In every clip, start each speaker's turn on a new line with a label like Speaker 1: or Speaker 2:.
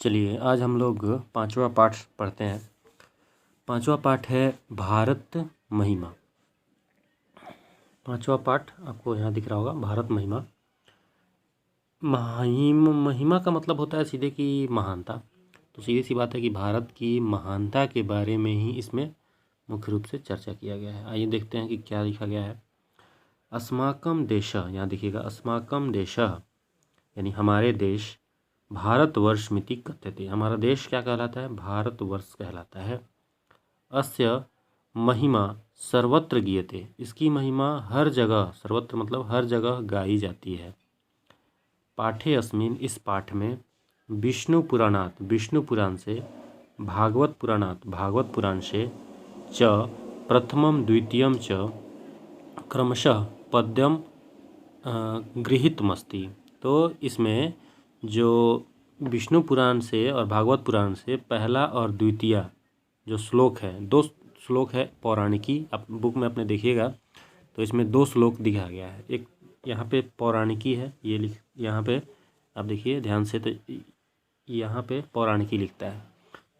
Speaker 1: चलिए आज हम लोग पांचवा पाठ पढ़ते हैं। पांचवा पाठ है भारत महिमा। पांचवा पाठ आपको यहाँ दिख रहा होगा, भारत महिमा। महिमा का मतलब होता है सीधे कि महानता। तो सीधी सी बात है कि भारत की महानता के बारे में ही इसमें मुख्य रूप से चर्चा किया गया है। आइए देखते हैं कि क्या लिखा गया है। अस्माकम देशः, यहाँ देखिएगा, अस्माकम देशः यानी हमारे देश, भारतवर्ष मिति कथ्यते, हमारा देश क्या कहलाता है? भारतवर्ष कहलाता है। अस्य महिमा सर्वत्र गीयते, इसकी महिमा हर जगह, सर्वत्र मतलब हर जगह गाई जाती है। पाठे अस्मिन्, इस पाठ में, विष्णु पुराणात, विष्णु पुराण से, भागवत पुराणात, भागवत पुराण से, च प्रथमम द्वितीयम च क्रमशः पद्यम गृहीतमस्ति। तो इसमें जो विष्णु पुराण से और भागवत पुराण से पहला और द्वितीय जो श्लोक है, दो श्लोक है पौराणिकी, आप बुक में अपने देखिएगा तो इसमें दो श्लोक दिखाया गया है। एक यहाँ पे पौराणिकी है, ये लिख, यहाँ पे आप देखिए ध्यान से, तो यहाँ पे पौराणिकी लिखता है।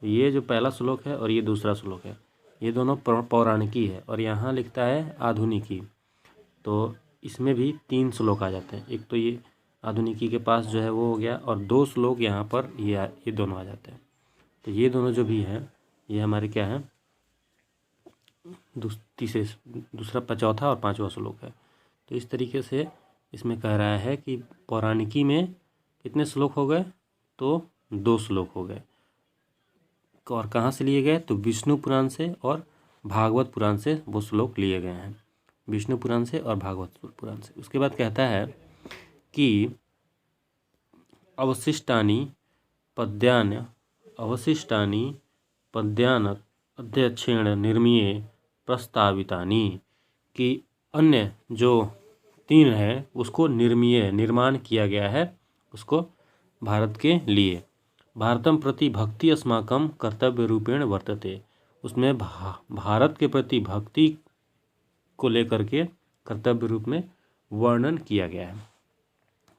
Speaker 1: तो ये जो पहला श्लोक है और ये दूसरा श्लोक है, ये दोनों पौराणिकी है, और यहाँ लिखता है आधुनिकी। तो इसमें भी 3 श्लोक आ जाते हैं। एक तो ये आधुनिकी के पास जो है वो हो गया, और 2 श्लोक यहाँ पर ये दोनों आ जाते हैं। तो ये दोनों जो भी हैं ये हमारे क्या है, दूसरा, चौथा और 5वां श्लोक है। तो इस तरीके से इसमें कह रहा है कि पौराणिकी में कितने श्लोक हो गए? तो 2 श्लोक हो गए। और कहाँ से लिए गए? तो विष्णु पुराण से और भागवत पुराण से वो श्लोक लिए गए हैं, विष्णु पुराण से और भागवत पुराण से। उसके बाद कहता है कि अवशिष्टानि पद्यान अध्यक्षेण निर्मीये प्रस्तावितानि, कि अन्य जो 3 है उसको निर्माण किया गया है उसको भारत के लिए। भारतम प्रति भक्ति अस्माकं कर्तव्य रूपेण वर्तते, उसमें भारत के प्रति भक्ति को लेकर के कर्तव्य रूप में वर्णन किया गया है।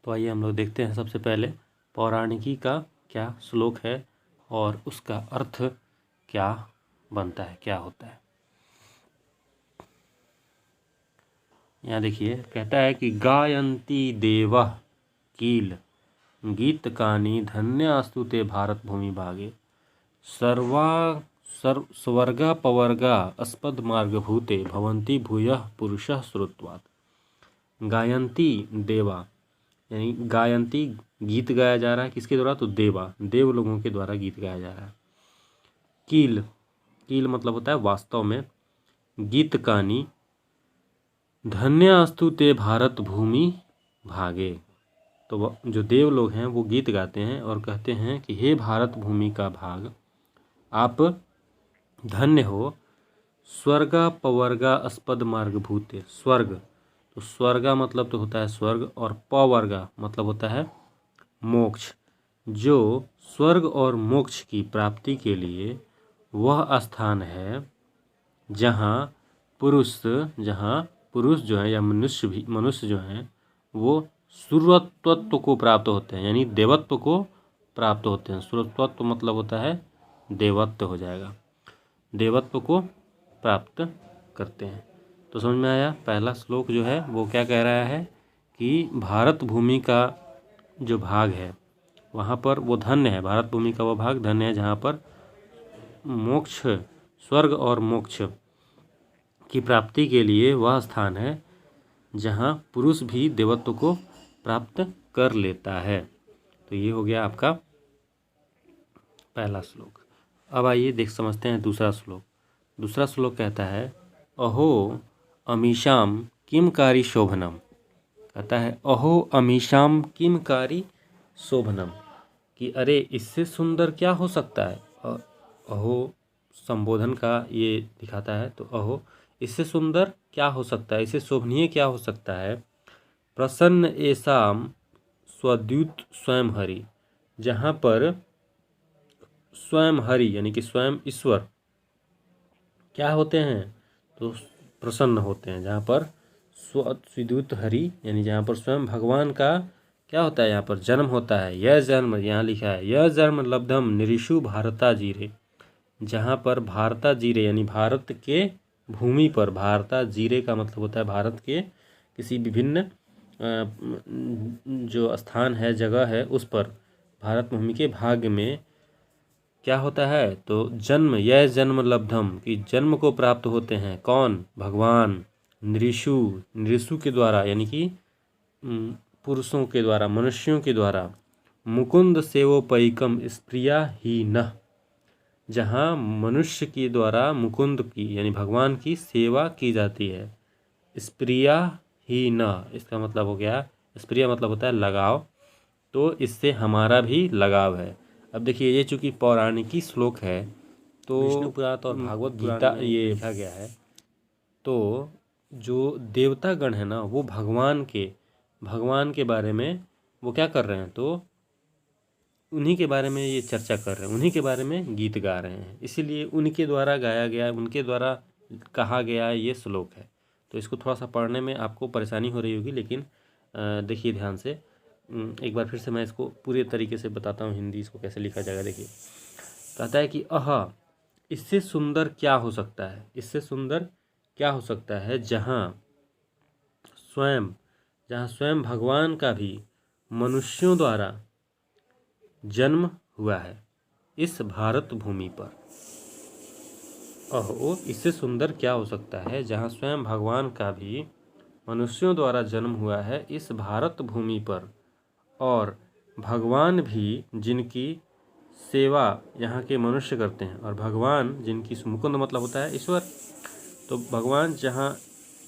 Speaker 1: तो आइए हम लोग देखते हैं सबसे पहले पौराणिकी का क्या श्लोक है और उसका अर्थ क्या बनता है, क्या होता है। यहाँ देखिए, कहता है कि गायन्ति देवः कील गीतकानि धन्यास्तु ते भारत भूमि भागे, स्वर्गा पवर्गा अस्पद मार्गभूते भवन्ति भूयः पुरुषः श्रुत्वात्। गायन्ति देवा, यानी गायन्ति गीत गाया जा रहा है, किसके द्वारा? तो देव लोगों के द्वारा गीत गाया जा रहा है। कील मतलब होता है वास्तव में। गीतकानि धन्यास्तु ते भारत भूमि भागे, तो जो देव लोग हैं वो गीत गाते हैं और कहते हैं कि हे भारत भूमि का भाग, आप धन्य हो। स्वर्गा पवर्गा अस्पद मार्ग भूते, स्वर्ग, तो स्वर्गा मतलब तो होता है स्वर्ग, और पवर्गा मतलब होता है मोक्ष। जो स्वर्ग और मोक्ष की प्राप्ति के लिए वह स्थान है जहाँ पुरुष जो है या मनुष्य जो हैं वो सुरत्वत्व को प्राप्त होते हैं, यानी देवत्व को प्राप्त होते हैं। सुरत्वत्व मतलब होता है देवत्व हो जाएगा, देवत्व को प्राप्त करते हैं। तो समझ में आया? पहला श्लोक जो है वो क्या कह रहा है कि भारत भूमि का जो भाग है वहाँ पर वो धन्य है, भारत भूमि का वो भाग धन्य है जहाँ पर मोक्ष, स्वर्ग और मोक्ष की प्राप्ति के लिए वह स्थान है जहाँ पुरुष भी देवत्व को प्राप्त कर लेता है। तो ये हो गया आपका पहला श्लोक। अब आइए समझते हैं दूसरा श्लोक। दूसरा श्लोक कहता है अहो अमीशाम किमकारी शोभनम, कहता है अहो अमीशाम किमकारी शोभनम, कि अरे इससे सुंदर क्या हो सकता है। अहो संबोधन का ये दिखाता है, तो अहो इससे सुंदर क्या हो सकता है, इससे शोभनीय क्या हो सकता है। प्रसन्न एसाम स्वद्युत स्वयं हरि, जहाँ पर स्वयं हरि यानी कि स्वयं ईश्वर क्या होते हैं, तो प्रसन्न होते हैं। जहाँ पर स्वद्युत हरि यानी जहाँ पर स्वयं भगवान का क्या होता है यहाँ पर? जन्म होता है। यह जन्म, यहाँ लिखा है यह जन्म लब्धम निरीशु भारता जीरे, जहाँ पर भारता जीरे यानी भारत के भूमि पर, भारता जीरे का मतलब होता है भारत के किसी विभिन्न जो स्थान है, जगह है, उस पर, भारत भूमि के भाग में क्या होता है? तो जन्म, यह जन्म लब्धम कि जन्म को प्राप्त होते हैं। कौन? भगवान। नृषु, नृषु के द्वारा यानी कि पुरुषों के द्वारा, मनुष्यों के द्वारा। मुकुंद सेवोपैकम स्प्रिया ही न, जहाँ मनुष्य के द्वारा मुकुंद की यानी भगवान की सेवा की जाती है। स्प्रिया ही न, इसका मतलब हो गया, स्प्रिया मतलब होता है लगाव, तो इससे हमारा भी लगाव है। अब देखिए, ये चूँकि पौराणिकी श्लोक है तो विष्णु पुराण और भागवत गीता ये लिखा गया है, तो जो देवतागण है ना, वो भगवान के बारे में वो क्या कर रहे हैं? तो उन्हीं के बारे में ये चर्चा कर रहे हैं, उन्हीं के बारे में गीत गा रहे हैं, इसीलिए उनके द्वारा गाया गया है, उनके द्वारा कहा गया है ये श्लोक है। तो इसको थोड़ा सा पढ़ने में आपको परेशानी हो रही होगी, लेकिन देखिए ध्यान से, एक बार फिर से मैं इसको पूरे तरीके से बताता हूँ हिंदी इसको कैसे लिखा जाएगा। देखिए, कहता है कि इससे सुंदर क्या हो सकता है, इससे सुंदर क्या हो सकता है जहाँ स्वयं भगवान का भी मनुष्यों द्वारा जन्म हुआ है इस भारत भूमि पर। इससे सुंदर क्या हो सकता है जहाँ स्वयं भगवान का भी मनुष्यों द्वारा जन्म हुआ है इस भारत भूमि पर, और भगवान भी जिनकी सेवा यहाँ के मनुष्य करते हैं, और भगवान जिनकी, मुकुंद मतलब होता है ईश्वर, तो भगवान जहाँ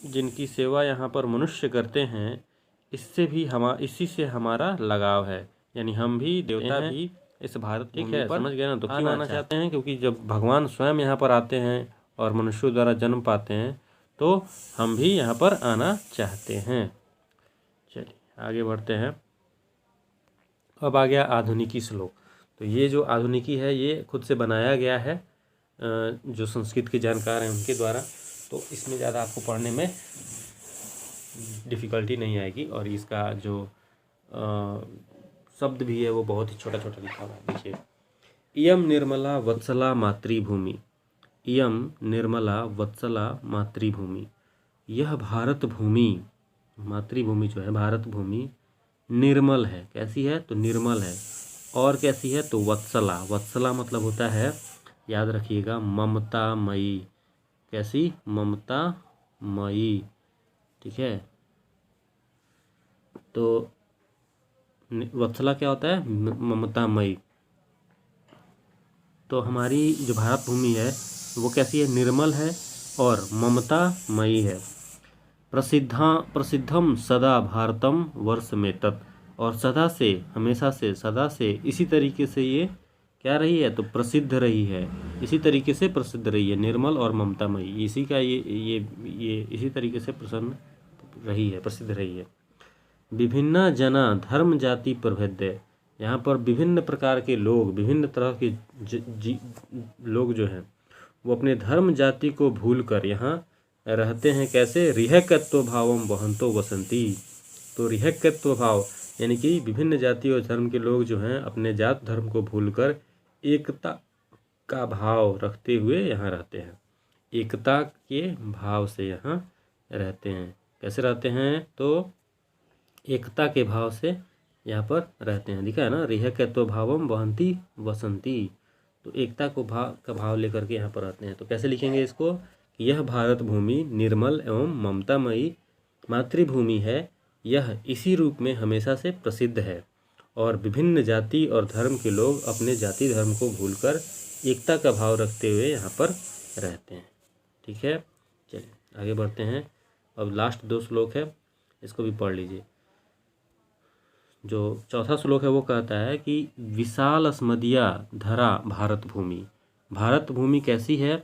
Speaker 1: जिनकी सेवा यहाँ पर मनुष्य करते हैं, इसी से हमारा लगाव है, यानी हम भी देवता भी इस भारत भूमि पर, समझ गए ना? तो क्यों आना चाहते हैं? क्योंकि जब भगवान स्वयं यहाँ पर आते हैं और मनुष्यों द्वारा जन्म पाते हैं, तो हम भी यहाँ पर आना चाहते हैं। चलिए आगे बढ़ते हैं। अब आ गया आधुनिकी श्लोक। तो ये जो आधुनिकी है ये खुद से बनाया गया है जो संस्कृत के जानकार हैं उनके द्वारा, तो इसमें ज़्यादा आपको पढ़ने में डिफ़िकल्टी नहीं आएगी, और इसका जो शब्द भी है वो बहुत ही छोटा छोटा लिखा हुआ है। देखिए, इयम निर्मला वत्सला मातृभूमि, इयम निर्मला वत्सला मातृभूमि, यह भारत भूमि, मातृभूमि जो है भारत भूमि निर्मल है। कैसी है? तो निर्मल है। और कैसी है? तो वत्सला, वत्सला मतलब होता है, याद रखिएगा, ममतामयी। कैसी? ममतामयी, ठीक है। तो वत्सला क्या होता है? ममतामयी। तो हमारी जो भारत भूमि है वो कैसी है? निर्मल है और ममतामयी है। प्रसिद्धम सदा भारतम वर्ष में तत्, और सदा से, हमेशा से, सदा से इसी तरीके से ये क्या रही है? तो प्रसिद्ध रही है, इसी तरीके से प्रसिद्ध रही है, निर्मल और ममतामयी, इसी का ये इसी तरीके से प्रसन्न रही है, प्रसिद्ध रही है। विभिन्न जना धर्म जाति प्रभेद्य, यहाँ पर विभिन्न प्रकार के लोग, विभिन्न तरह के लोग जो हैं वो अपने धर्म जाति को भूलकर यहाँ रहते हैं। कैसे? रिहकत्व भावम वहंतो वसंती। तो रिहकत्व भाव यानी कि विभिन्न जाति और धर्म के लोग जो हैं अपने जात धर्म को भूलकर एकता का भाव रखते हुए यहाँ रहते हैं, एकता के भाव से यहाँ रहते हैं। कैसे रहते हैं? तो एकता के भाव से यहाँ पर रहते हैं। दिखा है ना, रिहकत्व भावम वहंती वसंती, तो एकता को का भाव लेकर के यहाँ पर रहते हैं। तो कैसे लिखेंगे इसको? यह भारत भूमि निर्मल एवं ममतामयी मातृभूमि है, यह इसी रूप में हमेशा से प्रसिद्ध है, और विभिन्न जाति और धर्म के लोग अपने जाति धर्म को भूलकर एकता का भाव रखते हुए यहाँ पर रहते हैं। ठीक है, चलिए आगे बढ़ते हैं। अब लास्ट 2 श्लोक है, इसको भी पढ़ लीजिए। जो चौथा श्लोक है वो कहता है कि विशाल अस्मदिया धरा भारत भूमि, भारत भूमि कैसी है?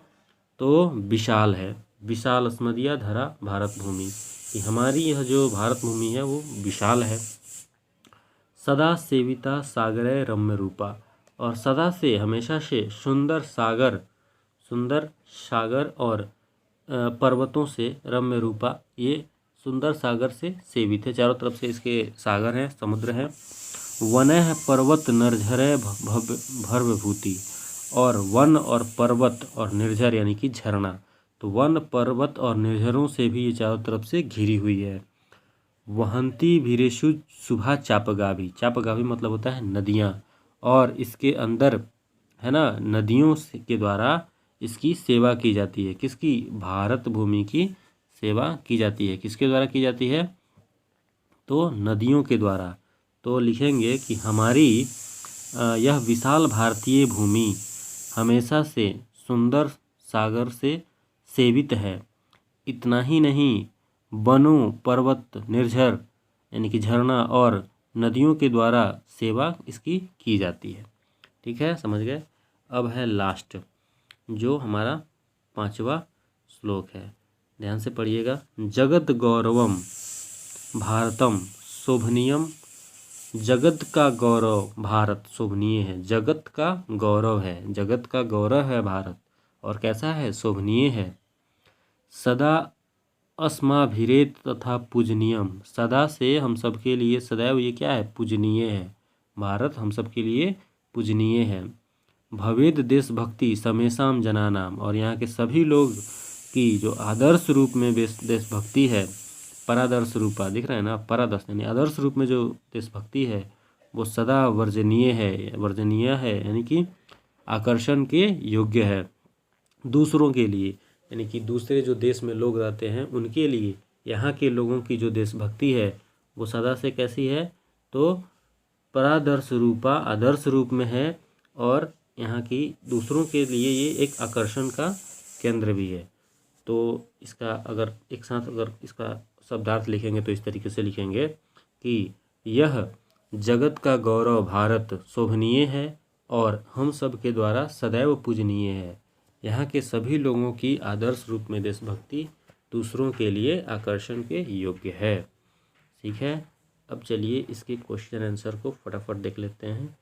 Speaker 1: तो विशाल है। विशाल अस्मदिया धरा भारत भूमि, कि हमारी यह जो भारत भूमि है वो विशाल है। सदा सेविता सागरे रम्य रूपा, और सदा से, हमेशा से सुंदर सागर और पर्वतों से रम्य रूपा, ये सुंदर सागर से सेवित है, चारों तरफ से इसके सागर हैं, समुद्र है। वनः पर्वत निर्झरय भर्वभूति, और वन और पर्वत और निर्झर यानी कि झरना, तो वन पर्वत और निर्झरों से भी ये चारों तरफ से घिरी हुई है। वहंती भीरेशु शुभा चापगाभी, चापगाभी मतलब होता है नदियाँ, और इसके अंदर है ना नदियों के द्वारा इसकी सेवा की जाती है। किसकी? भारत भूमि की सेवा की जाती है। किसके द्वारा की जाती है? तो नदियों के द्वारा। तो लिखेंगे कि हमारी यह विशाल भारतीय भूमि हमेशा से सुंदर सागर से सेवित है। इतना ही नहीं, वनों, पर्वत, निर्झर यानी कि झरना और नदियों के द्वारा सेवा इसकी की जाती है। ठीक है, समझ गए। अब है लास्ट, जो हमारा 5वां श्लोक है, ध्यान से पढ़िएगा। जगत गौरवम भारतम शोभनीयम, जगत का गौरव भारत शोभनीय है, जगत का गौरव है, जगत का गौरव है भारत, और कैसा है? शोभनीय है। सदा अस्माभिरेत तथा पूजनीयम, सदा से हम सबके लिए सदैव ये क्या है? पूजनीय है, भारत हम सबके लिए पूजनीय है। भवेद देशभक्ति समेशाम जनानाम, और यहाँ के सभी लोग की जो आदर्श रूप में देशभक्ति है, परादर्श रूपा, दिख रहा है ना, परादर्श यानी आदर्श रूप में जो देशभक्ति है वो सदा वर्जनीय है, वर्जनीय है यानी कि आकर्षण के योग्य है। दूसरों के लिए यानी कि दूसरे जो देश में लोग रहते हैं उनके लिए यहाँ के लोगों की जो देशभक्ति है वो सदा से कैसी है? तो परादर्श रूपा, आदर्श रूप में है, और यहाँ की दूसरों के लिए ये एक आकर्षण का केंद्र भी है। तो इसका अगर एक साथ अगर इसका शब्दार्थ लिखेंगे तो इस तरीके से लिखेंगे कि यह जगत का गौरव भारत शोभनीय है और हम सब के द्वारा सदैव पूजनीय है। यहाँ के सभी लोगों की आदर्श रूप में देशभक्ति दूसरों के लिए आकर्षण के योग्य है। ठीक है, अब चलिए इसके क्वेश्चन आंसर को फटाफट देख लेते हैं।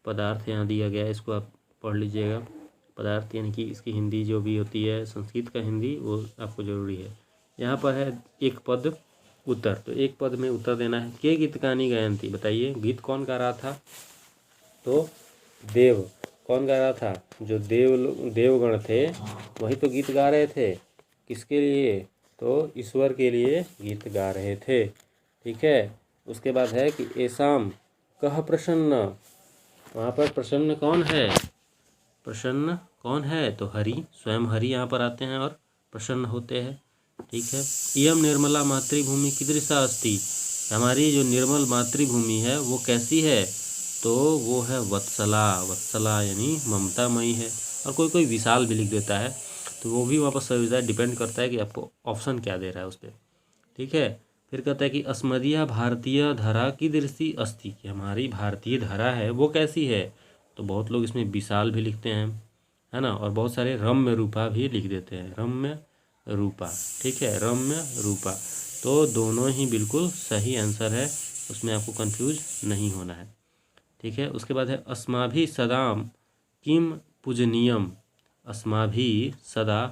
Speaker 1: पदार्थ यहाँ दिया गया है, इसको आप पढ़ लीजिएगा। पदार्थ यानी कि इसकी हिंदी जो भी होती है, संस्कृत का हिंदी, वो आपको ज़रूरी है। यहाँ पर है एक पद उत्तर, तो एक पद में उत्तर देना है। के गीत कहानी गायन थी, बताइए गीत कौन गा रहा था? तो देव। कौन गा रहा था? जो देवगण थे वही तो गीत गा रहे थे। किसके लिए? तो ईश्वर के लिए गीत गा रहे थे। ठीक है, उसके बाद है कि ऐसाम कह प्रसन्न, वहाँ पर प्रसन्न कौन है? प्रसन्न कौन है? तो हरि, स्वयं हरि यहाँ पर आते हैं और प्रसन्न होते हैं। ठीक है, इयम निर्मला मातृभूमि कीदृशा अस्ति, हमारी जो निर्मल मातृभूमि है वो कैसी है? तो वो है वत्सला, वत्सला यानी ममतामयी है। और कोई कोई विशाल भी लिख देता है, तो वो भी वापस डिपेंड करता है कि आपको ऑप्शन क्या दे रहा है उस पर। ठीक है, फिर कहता है कि अस्मदीय भारतीय धरा कीदृशी अस्ति, कि हमारी भारतीय धरा है वो कैसी है? तो बहुत लोग इसमें विशाल भी लिखते हैं, है ना, और बहुत सारे रम्य रूपा भी लिख देते हैं, रम्य रूपा। ठीक है, रम्य रूपा, तो दोनों ही बिल्कुल सही आंसर है, उसमें आपको कंफ्यूज नहीं होना है। ठीक है, उसके बाद है अस्माभि सदाम किम पूजनीयम, अस्माभि सदा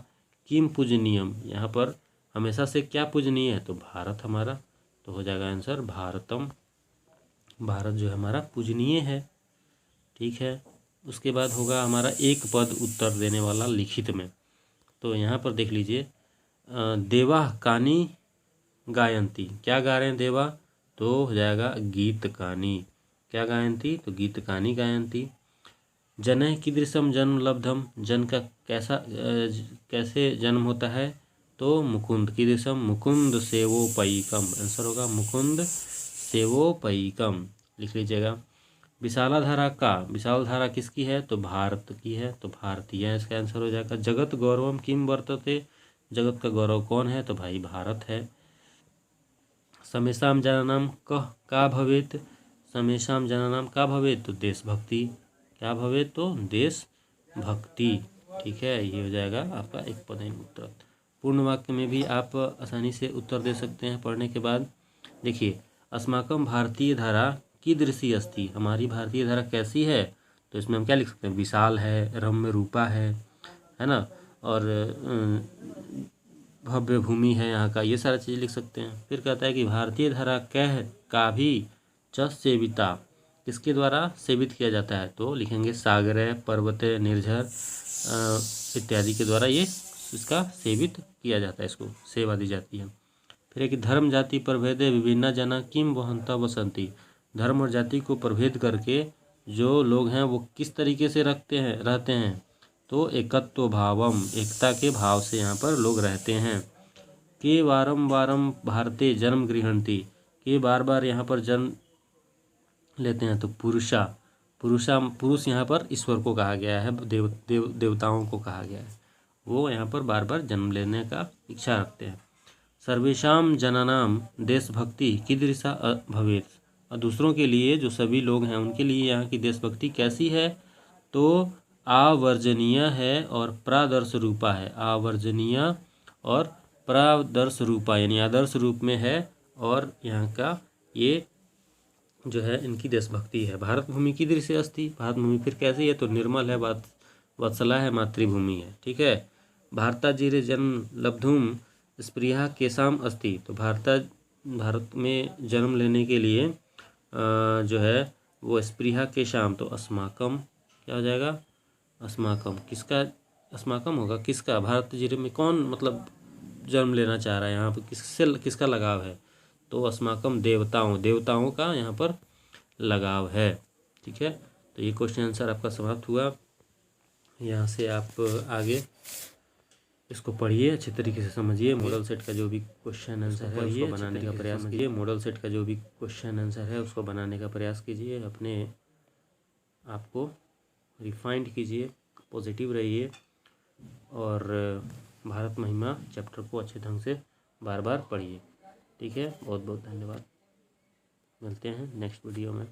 Speaker 1: किम पूजनीयम, यहाँ पर हमेशा से क्या पूजनीय है? तो भारत हमारा, तो हो जाएगा आंसर भारतम, भारत जो है हमारा पूजनीय है। ठीक है, उसके बाद होगा हमारा एक पद उत्तर देने वाला लिखित में। तो यहाँ पर देख लीजिए, देवा कानी गायंती, क्या गा रहे हैं देवा? तो हो जाएगा गीत कानी। क्या गायंती? तो गीत कानी गायंती। जनः कीदृशम जन्म लब्धम, जन का कैसे जन्म होता है? तो मुकुंद, कीदृशम मुकुंद सेवोपयिकम, आंसर होगा मुकुंद सेवोपयिकम, लिख लीजिएगा। विशाला धारा का, विशाल धारा किसकी है? तो भारत की है, तो भारतीय इसका आंसर हो जाएगा। जगत गौरवम किम वर्तते, जगत का गौरव कौन है? तो भाई भारत है। समेषाम जनानाम कह का भवेत, समेषाम जनानाम का भवेत, तो देशभक्ति, क्या भवेत? तो देशभक्ति। ठीक है, ये हो जाएगा आपका एक पद उत्तर। पूर्ण वाक्य में भी आप आसानी से उत्तर दे सकते हैं पढ़ने के बाद। देखिए, अस्माकम भारतीय धारा कीदृशी अस्ति, हमारी भारतीय धारा कैसी है? तो इसमें हम क्या लिख सकते हैं? विशाल है, रम्य रूपा है ना, और भव्य भूमि है यहाँ का, ये सारा चीज़ लिख सकते हैं। फिर कहता है कि भारतीय धरा कह का भी च सेविता किसके द्वारा सेवित किया जाता है, तो लिखेंगे सागरे पर्वते निर्झर इत्यादि के द्वारा ये इसका सेवित किया जाता है, इसको सेवा दी जाती है। फिर एक धर्म जाति प्रभेदे विभिन्न जना किम वहंता वसंती, धर्म और जाति को प्रभेद करके जो लोग हैं वो किस तरीके से रहते हैं, तो एकत्व भावम, एकता के भाव से यहाँ पर लोग रहते हैं। के वारम वारम भारते जन्म गृहंती, के बार बार यहाँ पर जन्म लेते हैं, तो पुरुष यहाँ पर ईश्वर को कहा गया है, देवताओं को कहा गया है, वो यहाँ पर बार बार जन्म लेने का इच्छा रखते हैं। सर्वेशाम जनानाम देशभक्ति कीदृशा भवेत्, और दूसरों के लिए जो सभी लोग हैं उनके लिए यहाँ की देशभक्ति कैसी है, तो आवर्जनीय है और प्रादर्श रूपा है। आवर्जनीय और प्रादर्श रूपा यानी आदर्श रूप में है, और यहाँ का ये जो है इनकी देशभक्ति है। भारत भूमि की दृश्य अस्ति, भारत भूमि फिर कैसी है, तो निर्मल है, वत्सला है, मातृभूमि है। ठीक है। भारताजीरे जन्म लब्धुम स्पृहा केसाम अस्ति, तो भारत में जन्म लेने के लिए जो है वो स्पृहा केशाम, तो अस्माकम क्या हो जाएगा, अस्माकम किसका, अस्माकम होगा किसका, भारताजीरे में कौन मतलब जन्म लेना चाह रहा है, यहाँ पर किसका लगाव है, तो अस्माकम देवताओं का यहाँ पर लगाव है। ठीक है। तो ये क्वेश्चन आंसर आपका समाप्त हुआ। यहाँ से आप आगे इसको पढ़िए, अच्छे तरीके से समझिए, मॉडल सेट का जो भी क्वेश्चन आंसर है उसको बनाने का प्रयास कीजिए। मॉडल सेट का जो भी क्वेश्चन आंसर है उसको बनाने का प्रयास कीजिए, अपने आपको रिफाइंड कीजिए, पॉजिटिव रहिए, और भारत महिमा चैप्टर को अच्छे ढंग से बार बार पढ़िए। ठीक है। बहुत बहुत धन्यवाद, मिलते हैं नेक्स्ट वीडियो में।